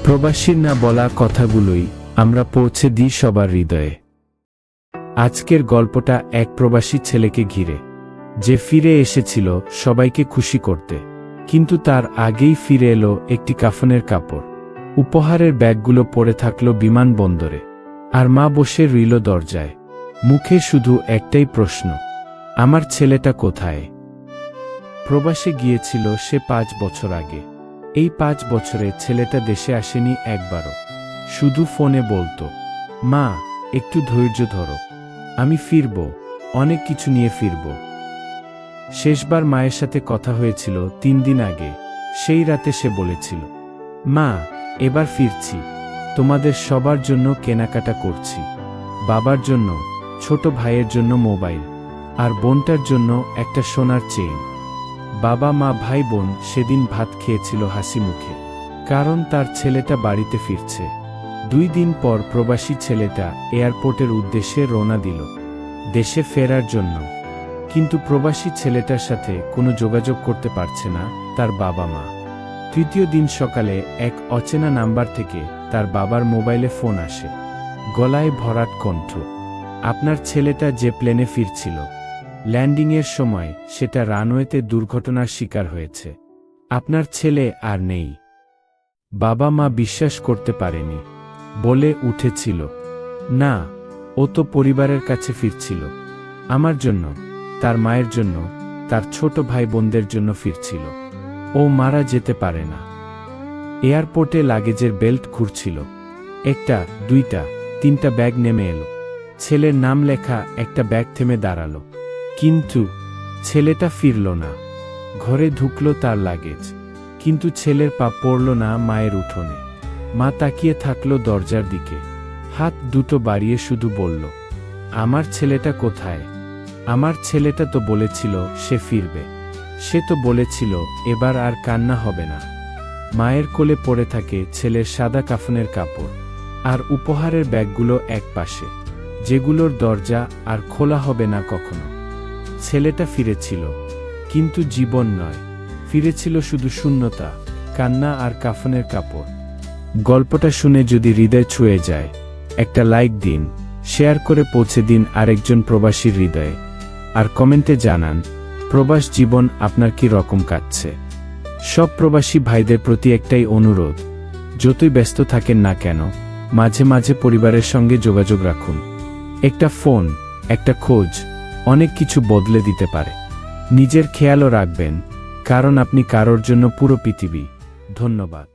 প্রবাসীর না বলা কথাগুলোই আমরা পৌঁছে দিই সবার হৃদয়ে। আজকের গল্পটা এক প্রবাসী ছেলেকে ঘিরে, যে ফিরে এসেছিল সবাইকে খুশি করতে, কিন্তু তার আগেই ফিরে এলো একটি কাফনের কাপড়। উপহারের ব্যাগগুলো পড়ে থাকলো বিমানবন্দরে, আর মা বসে রইল দরজায়, মুখে শুধু একটাই প্রশ্ন, আমার ছেলেটা কোথায়? প্রবাসে গিয়েছিল সে 5 বছর আগে। এই 5 বছরে ছেলেটা দেশে আসেনি একবারও। শুধু ফোনে বলতো, মা একটু ধৈর্য ধরো, আমি ফিরব, অনেক কিছু নিয়ে ফিরব। শেষবার মায়ের সাথে কথা হয়েছিল 3 দিন আগে। সেই রাতে সে বলেছিল, মা এবার ফিরছি, তোমাদের সবার জন্য কেনাকাটা করছি, বাবার জন্য, ছোট ভাইয়ের জন্য মোবাইল, আর বোনটার জন্য একটা সোনার চেইন। বাবা মা ভাই বোন সেদিন ভাত খেয়েছিল হাসি মুখে, কারণ তার ছেলেটা বাড়িতে ফিরছে। 2 দিন পর প্রবাসী ছেলেটা এয়ারপোর্টের উদ্দেশ্যে রওনা দিল, দেশে ফেরার জন্য। কিন্তু প্রবাসী ছেলেটার সাথে কোনো যোগাযোগ করতে পারছে না তার বাবা মা। 3য় দিন সকালে এক অচেনা নাম্বার থেকে তার বাবার মোবাইলে ফোন আসে, গলায় ভরাট কণ্ঠ, আপনার ছেলেটা যে প্লেনে ফিরছিল, ল্যান্ডিংয়ের সময় সেটা রানওয়েতে দুর্ঘটনার শিকার হয়েছে, আপনার ছেলে আর নেই। বাবা মা বিশ্বাস করতে পারেনি, বলে উঠেছিল, না, ও তো পরিবারের কাছে ফিরছিল, আমার জন্য, তার মায়ের জন্য, তার ছোট ভাই বোনদের জন্য ফিরছিল, ও মারা যেতে পারে না। এয়ারপোর্টে লাগেজের বেল্ট ঘুরছিল, 1টা 2টা 3টা ব্যাগ নেমে এলো, ছেলের নাম লেখা একটা ব্যাগ থেমে দাঁড়ালো, কিন্তু ছেলেটা ফিরল না। ঘরে ঢুকলো তার লাগেজ, কিন্তু ছেলের পা পড়ল না মায়ের উঠোনে। মা তাকিয়ে থাকলো দরজার দিকে, হাত দুটো বাড়িয়ে শুধু বলল, আমার ছেলেটা কোথায়? আমার ছেলেটা তো বলেছিল সে ফিরবে, সে তো বলেছিল এবার আর কান্না হবে না। মায়ের কোলে পড়ে থাকে ছেলের সাদা কাফনের কাপড়, আর উপহারের ব্যাগগুলো এক পাশে, যেগুলোর দরজা আর খোলা হবে না কখনো। ছেলেটা ফিরেছিল, কিন্তু জীবন নয়, ফিরেছিল শুধু শূন্যতা, কান্না আর কাফনের কাপড়। গল্পটা শুনে যদি হৃদয় ছুঁয়ে যায়, একটা লাইক দিন, শেয়ার করে পৌঁছে দিন আরেকজন প্রবাসীর হৃদয়ে, আর কমেন্টে জানান প্রবাস জীবন আপনার কি রকম কাটছে। সব প্রবাসী ভাইদের প্রতি একটাই অনুরোধ, যতই ব্যস্ত থাকেন না কেন, মাঝে মাঝে পরিবারের সঙ্গে যোগাযোগ রাখুন। একটা ফোন, একটা খোঁজ অনেক কিছু বদলে দিতে পারে। নিজের খেয়ালও রাখবেন, কারণ আপনি কারোর জন্য পুরো পৃথিবী। ধন্যবাদ।